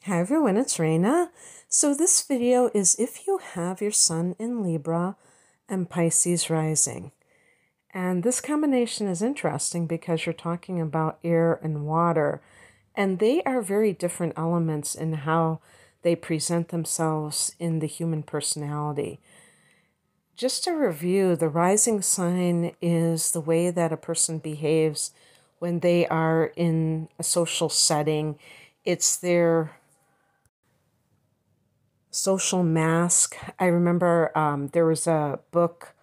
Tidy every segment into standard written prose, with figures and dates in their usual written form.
Hi everyone, it's Raina. So this video is if you have your sun in Libra and Pisces rising. And this combination is interesting because you're talking about air and water, and they are very different elements in how they present themselves in the human personality. Just to review, the rising sign is the way that a person behaves when they are in a social setting. It's their social mask. I remember there was a book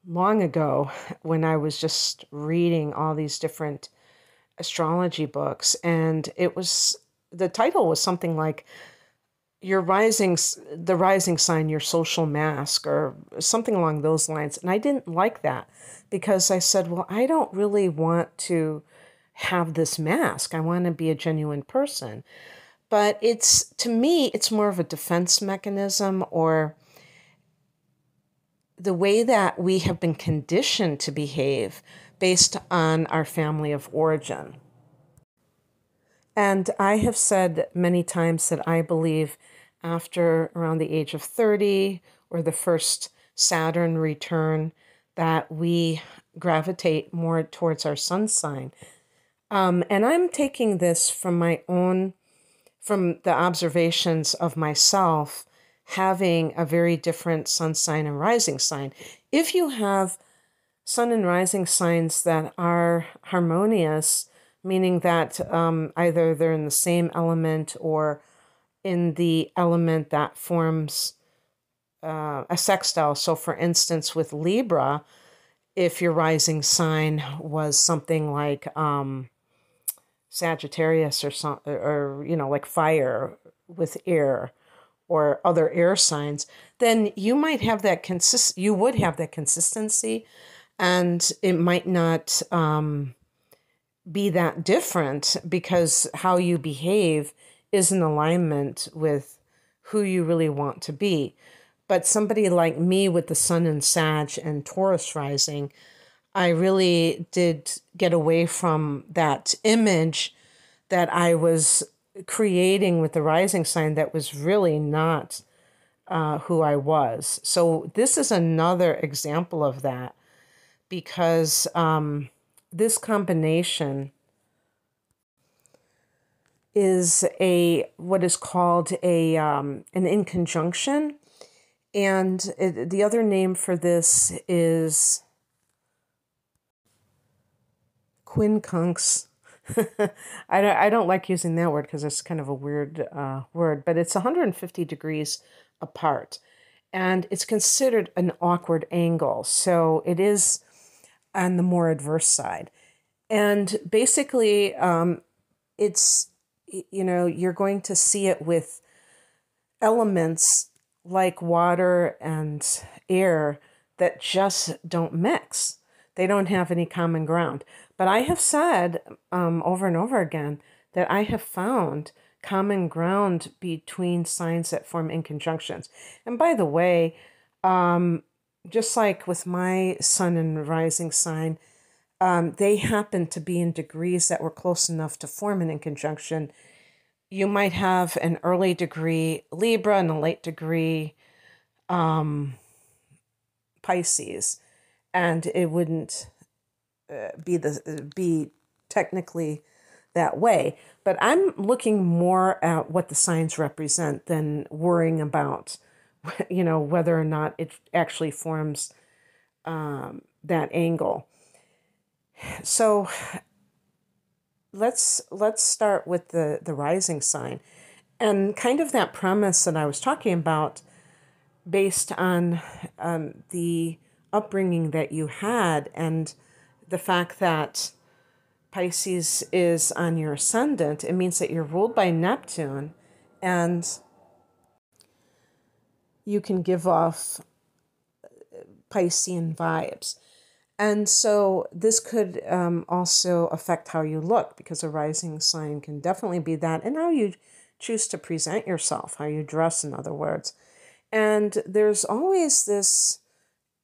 long ago when I was just reading all these different astrology books, and the title was something like the rising sign, your social mask, or something along those lines. And I didn't like that because I said, well, I don't really want to have this mask. I want to be a genuine person. But to me, it's more of a defense mechanism, or the way that we have been conditioned to behave based on our family of origin. And I have said many times that I believe after around the age of 30 or the first Saturn return that we gravitate more towards our sun sign. And I'm taking this from from the observations of myself having a very different sun sign and rising sign. If you have sun and rising signs that are harmonious, meaning that either they're in the same element or in the element that forms a sextile. So, for instance, with Libra, if your rising sign was something like Sagittarius or like fire with air or other air signs, then you might have you would have that consistency, and it might not be that different because how you behave is in alignment with who you really want to be. But somebody like me with the sun in Sag and Taurus rising, I really did get away from that image that I was creating with the rising sign that was really not who I was. So this is another example of that because this combination is what is called an in conjunction, and the other name for this is quincunx. I don't like using that word because it's kind of a weird word, but it's 150 degrees apart, and it's considered an awkward angle. So it is on the more adverse side. And basically, it's, you're going to see it with elements like water and air that just don't mix. They don't have any common ground. But I have said over and over again that I have found common ground between signs that form in conjunctions. And by the way, just like with my sun and rising sign, they happen to be in degrees that were close enough to form an in conjunction. You might have an early degree Libra and a late degree Pisces, and it wouldn't be technically that way. But I'm looking more at what the signs represent than worrying about, whether or not it actually forms that angle. So let's start with the rising sign, and kind of that premise that I was talking about, based on the upbringing that you had and the fact that Pisces is on your ascendant. It means that you're ruled by Neptune, and you can give off Piscean vibes. And so this could also affect how you look, because a rising sign can definitely be that, and how you choose to present yourself, how you dress, in other words. And there's always this,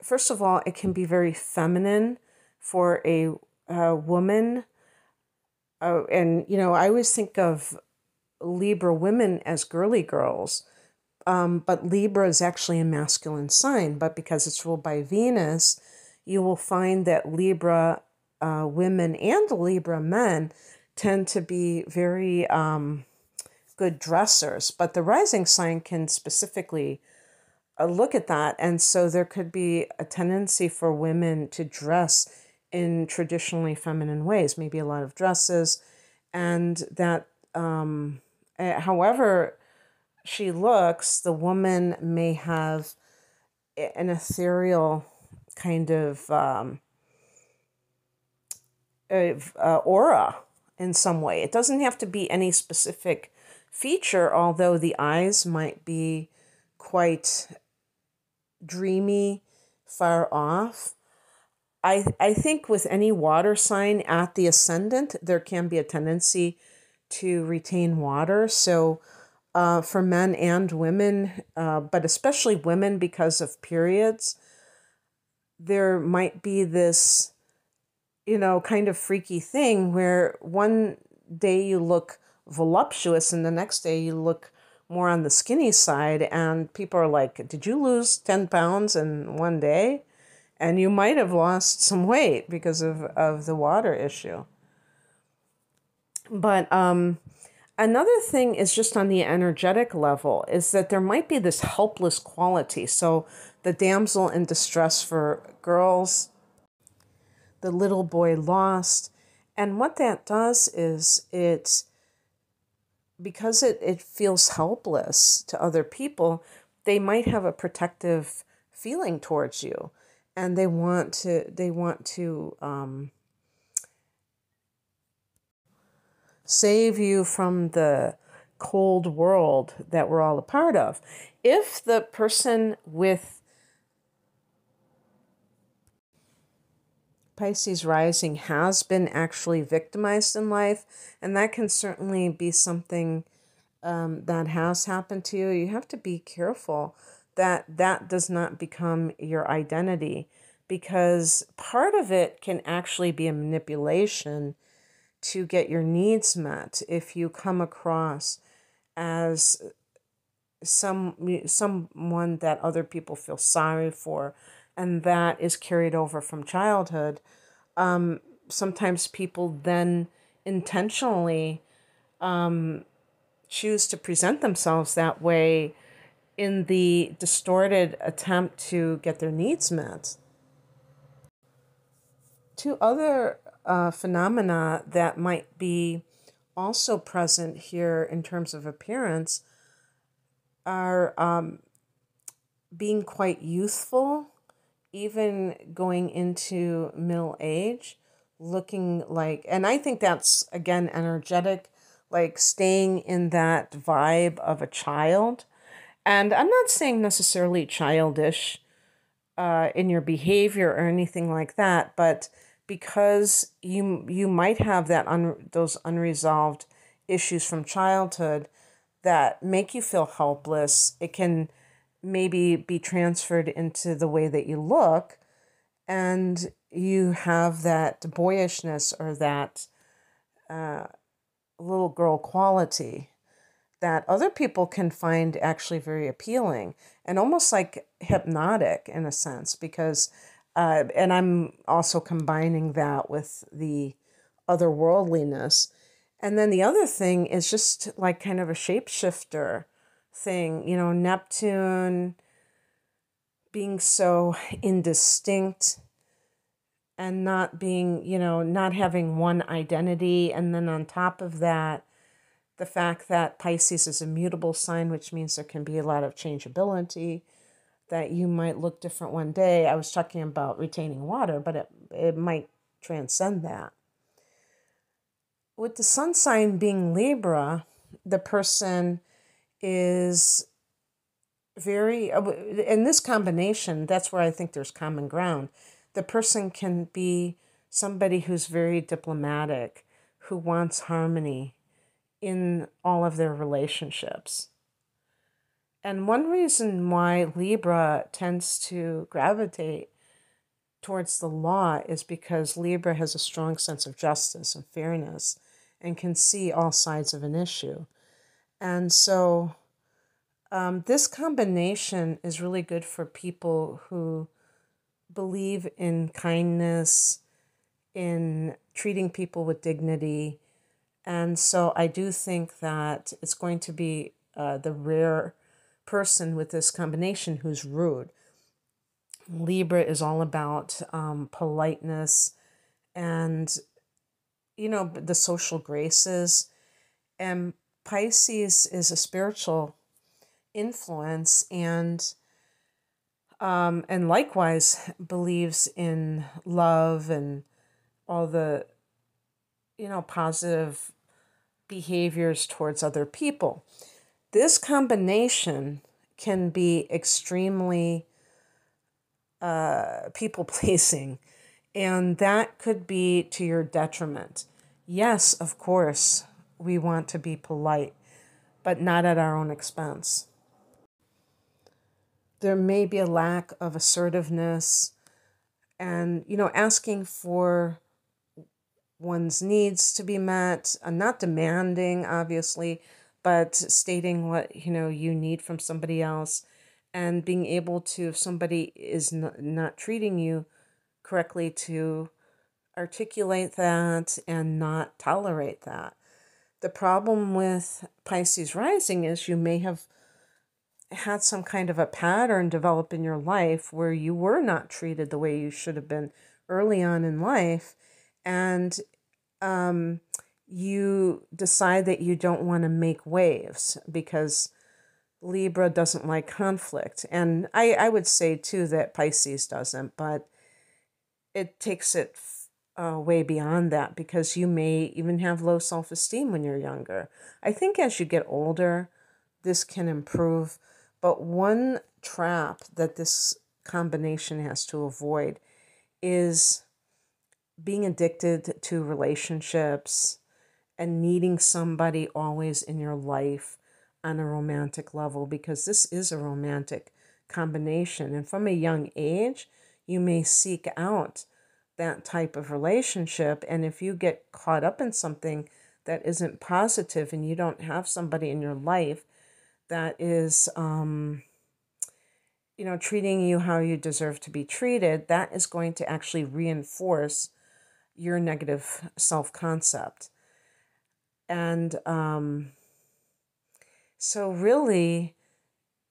first of all, it can be very feminine for a woman. And, I always think of Libra women as girly girls. But Libra is actually a masculine sign, but because it's ruled by Venus, you will find that Libra women and Libra men tend to be very good dressers, but the rising sign can specifically look at that. And so there could be a tendency for women to dress in traditionally feminine ways, maybe a lot of dresses, and that, however she looks, the woman may have an ethereal kind of aura in some way. It doesn't have to be any specific feature, although the eyes might be quite dreamy, far off. I think with any water sign at the ascendant, there can be a tendency to retain water. So for men and women, but especially women because of periods, there might be this, kind of freaky thing where one day you look voluptuous and the next day you look more on the skinny side, and people are like, did you lose 10 pounds in one day? And you might have lost some weight because of the water issue. But another thing is just on the energetic level is that there might be this helpless quality. So the damsel in distress for girls, the little boy lost. And what that does is because it feels helpless to other people, they might have a protective feeling towards you. And they want to save you from the cold world that we're all a part of. If the person with Pisces rising has been actually victimized in life, and that can certainly be something that has happened to you, you have to be careful that that does not become your identity, because part of it can actually be a manipulation to get your needs met if you come across as someone that other people feel sorry for, and that is carried over from childhood. Sometimes people then intentionally choose to present themselves that way in the distorted attempt to get their needs met. Two other phenomena that might be also present here in terms of appearance are being quite youthful, even going into middle age, looking like, and I think that's, again, energetic, like staying in that vibe of a child. And I'm not saying necessarily childish in your behavior or anything like that, but because you might have those unresolved issues from childhood that make you feel helpless, it can maybe be transferred into the way that you look, and you have that boyishness or that little girl quality that other people can find actually very appealing and almost like hypnotic in a sense, because and I'm also combining that with the otherworldliness. And then the other thing is just like kind of a shapeshifter thing, Neptune being so indistinct and not being, not having one identity. And then on top of that, the fact that Pisces is a mutable sign, which means there can be a lot of changeability, that you might look different one day. I was talking about retaining water, but it might transcend that. With the sun sign being Libra, the person is very, in this combination, that's where I think there's common ground. The person can be somebody who's very diplomatic, who wants harmony in all of their relationships. And one reason why Libra tends to gravitate towards the law is because Libra has a strong sense of justice and fairness and can see all sides of an issue. And so this combination is really good for people who believe in kindness, in treating people with dignity. And so I do think that it's going to be the rare person with this combination who's rude. Libra is all about politeness and, the social graces. And Pisces is a spiritual influence and likewise believes in love and all the, positive behaviors towards other people. This combination can be extremely people pleasing, and that could be to your detriment. Yes, of course, we want to be polite, but not at our own expense. There may be a lack of assertiveness and, asking for one's needs to be met, not demanding, obviously, but stating what, you need from somebody else and being able to, if somebody is not treating you correctly, to articulate that and not tolerate that. The problem with Pisces rising is you may have had some kind of a pattern develop in your life where you were not treated the way you should have been early on in life, and you decide that you don't want to make waves because Libra doesn't like conflict. And I would say too that Pisces doesn't, but it takes it way beyond that because you may even have low self-esteem when you're younger. I think as you get older, this can improve. But one trap that this combination has to avoid is being addicted to relationships and needing somebody always in your life on a romantic level, because this is a romantic combination. And from a young age, you may seek out that type of relationship. And if you get caught up in something that isn't positive and you don't have somebody in your life that is, treating you how you deserve to be treated, that is going to actually reinforce your negative self-concept. And so really,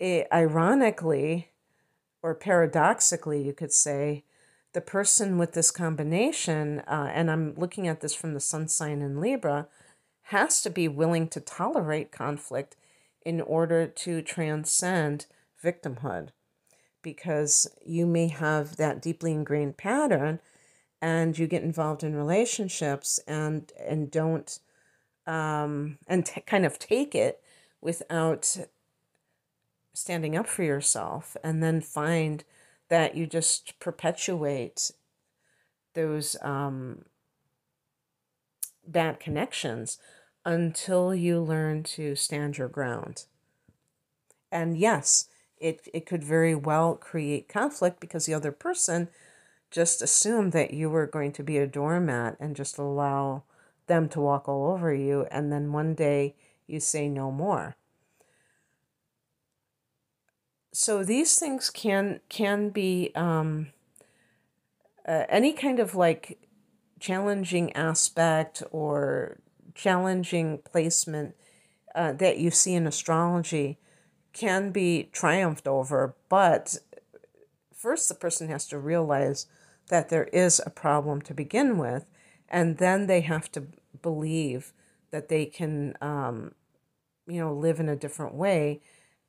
ironically, or paradoxically, you could say, the person with this combination, and I'm looking at this from the sun sign in Libra, has to be willing to tolerate conflict in order to transcend victimhood. Because you may have that deeply ingrained pattern and you get involved in relationships and don't kind of take it without standing up for yourself, and then find that you just perpetuate those bad connections until you learn to stand your ground. And yes, it could very well create conflict because the other person just assumed that you were going to be a doormat and just allow them to walk all over you. And then one day you say no more. So these things can be any kind of like challenging aspect or challenging placement that you see in astrology can be triumphed over. But first, the person has to realize that there is a problem to begin with, and then they have to believe that they can, live in a different way,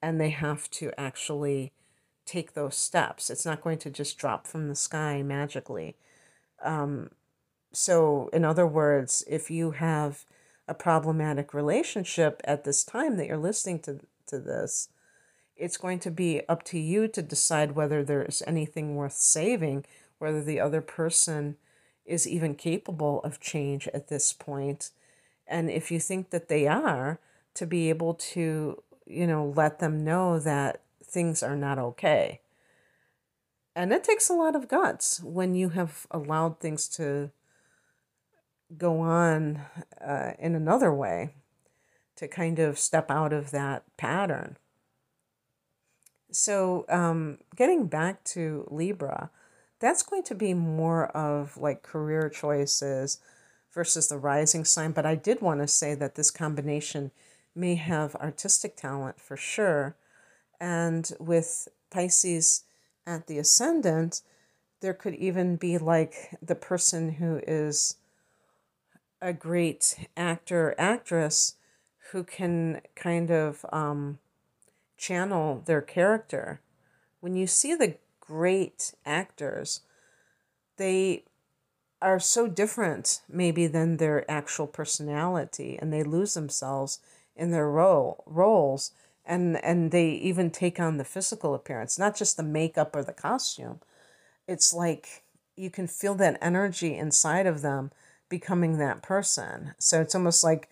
and they have to actually take those steps. It's not going to just drop from the sky magically. So, in other words, if you have a problematic relationship at this time that you're listening to this, it's going to be up to you to decide whether there's anything worth saving, whether the other person is even capable of change at this point. And if you think that they are, to be able to, let them know that things are not okay. And it takes a lot of guts when you have allowed things to go on in another way, to kind of step out of that pattern. So, getting back to Libra, that's going to be more of like career choices versus the rising sign. But I did want to say that this combination may have artistic talent for sure. And with Pisces at the ascendant, there could even be like the person who is a great actor, actress who can kind of channel their character. When you see the great actors, they are so different maybe than their actual personality, and they lose themselves in their roles, and they even take on the physical appearance, not just the makeup or the costume. It's like you can feel that energy inside of them becoming that person. So it's almost like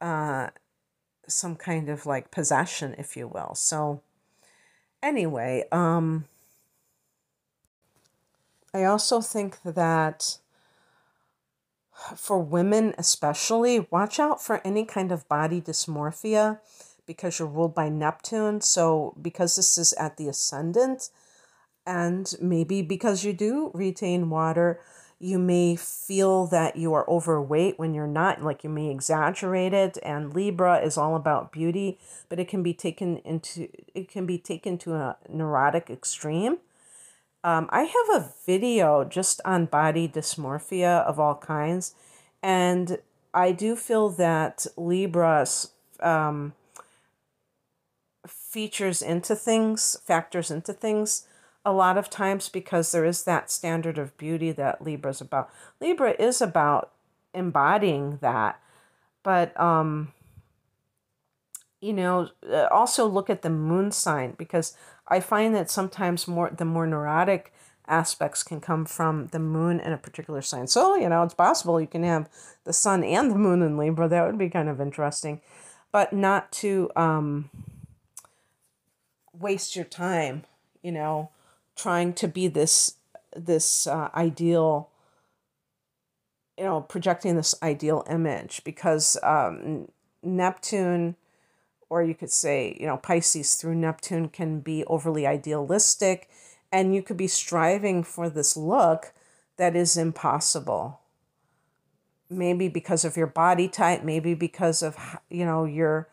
some kind of like possession, if you will. So anyway, I also think that for women especially, watch out for any kind of body dysmorphia because you're ruled by Neptune. So because this is at the ascendant, and maybe because you do retain water, you may feel that you are overweight when you're not, like you may exaggerate it. And Libra is all about beauty, but it can be taken to a neurotic extreme. I have a video just on body dysmorphia of all kinds, and I do feel that Libra factors into things a lot of times because there is that standard of beauty that Libra's about. Libra is about embodying that, but also look at the moon sign, because I find that sometimes the more neurotic aspects can come from the moon in a particular sign. So, it's possible you can have the sun and the moon in Libra. That would be kind of interesting, but not to waste your time, trying to be this ideal, projecting this ideal image, because Neptune, or you could say, Pisces through Neptune can be overly idealistic, and you could be striving for this look that is impossible. Maybe because of your body type, maybe because of, your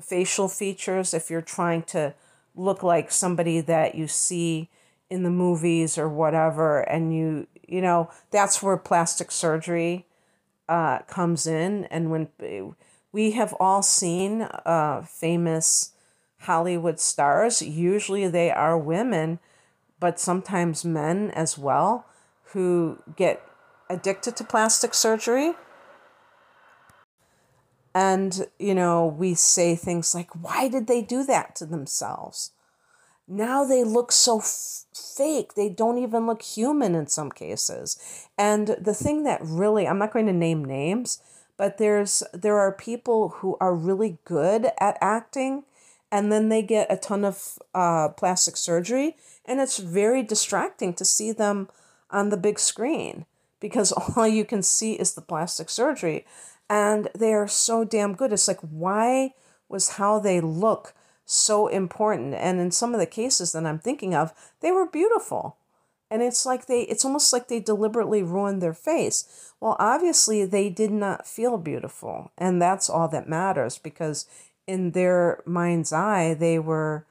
facial features. If you're trying to look like somebody that you see in the movies or whatever, and that's where plastic surgery comes in. And when we have all seen famous Hollywood stars, usually they are women, but sometimes men as well, who get addicted to plastic surgery. And, we say things like, why did they do that to themselves? Now they look so fake. They don't even look human in some cases. And the thing that really, I'm not going to name names, but there are people who are really good at acting, and then they get a ton of plastic surgery, and it's very distracting to see them on the big screen because all you can see is the plastic surgery. And they are so damn good. It's like, why was how they look so important? And in some of the cases that I'm thinking of, they were beautiful. And it's almost like they deliberately ruined their face. Well, obviously they did not feel beautiful. And that's all that matters, because in their mind's eye, they were,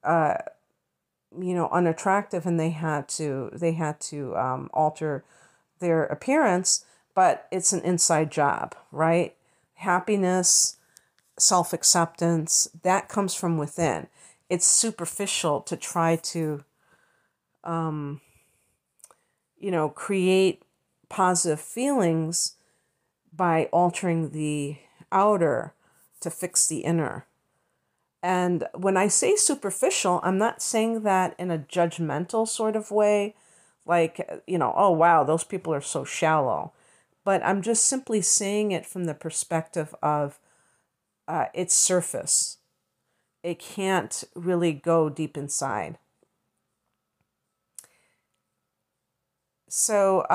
unattractive, and they had to alter their appearance. But it's an inside job, right? Happiness, self-acceptance, that comes from within. It's superficial to try to, create positive feelings by altering the outer to fix the inner. And when I say superficial, I'm not saying that in a judgmental sort of way, like, oh, wow, those people are so shallow. But I'm just simply saying it from the perspective of its surface. It can't really go deep inside. So,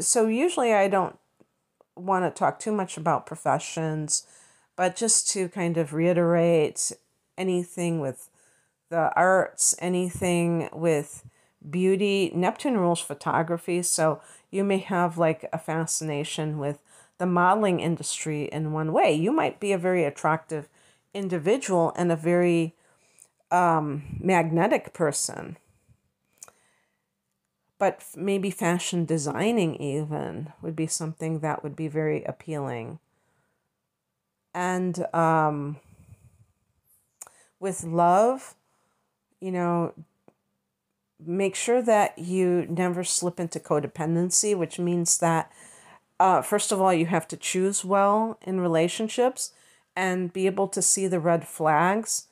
so usually I don't want to talk too much about professions But just to kind of reiterate, anything with the arts, anything with beauty, Neptune rules photography. So you may have like a fascination with the modeling industry in one way. You might be a very attractive individual and a very magnetic person. But maybe fashion designing even would be something that would be very appealing. And with love, you know, make sure that you never slip into codependency, which means that, first of all, you have to choose well in relationships and be able to see the red flags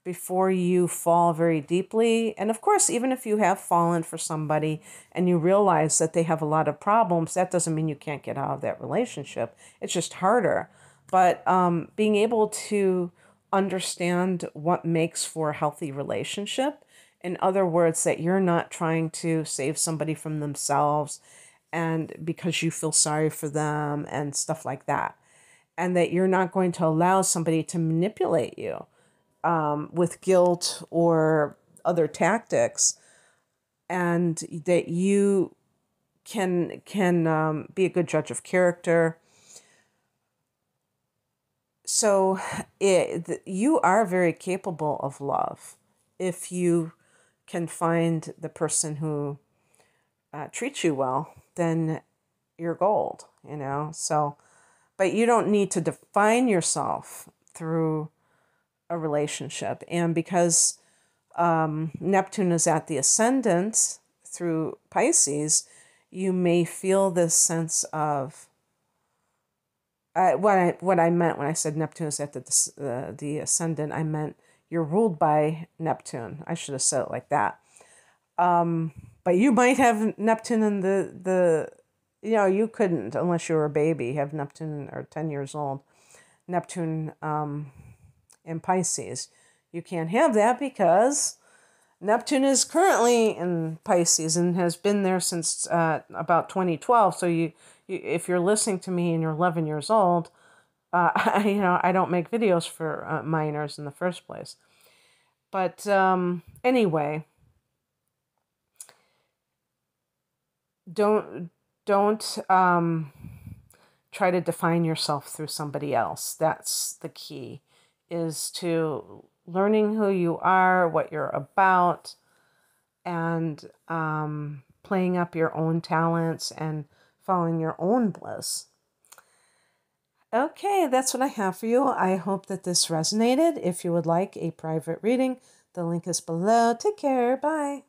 before you fall very deeply. And of course, even if you have fallen for somebody and you realize that they have a lot of problems, that doesn't mean you can't get out of that relationship. It's just harder. But being able to understand what makes for a healthy relationship, in other words, that you're not trying to save somebody from themselves and because you feel sorry for them and stuff like that. And that you're not going to allow somebody to manipulate you with guilt or other tactics, and that you can be a good judge of character. So you are very capable of love if you can find the person who treats you well. Then you're gold, you know. So, but you don't need to define yourself through a relationship. And because Neptune is at the ascendant through Pisces, you may feel this sense of what I meant when I said Neptune is at the ascendant. I meant you're ruled by Neptune. I should have said it like that. But you might have Neptune in the you couldn't, unless you were a baby, have Neptune or 10 years old. Neptune in Pisces. You can't have that because Neptune is currently in Pisces and has been there since about 2012. So you, if you're listening to me and you're 11 years old, I don't make videos for minors in the first place. But anyway, don't try to define yourself through somebody else. That's the key, is to learning who you are, what you're about, and playing up your own talents and following your own bliss. Okay, that's what I have for you. I hope that this resonated. If you would like a private reading, the link is below. Take care. Bye.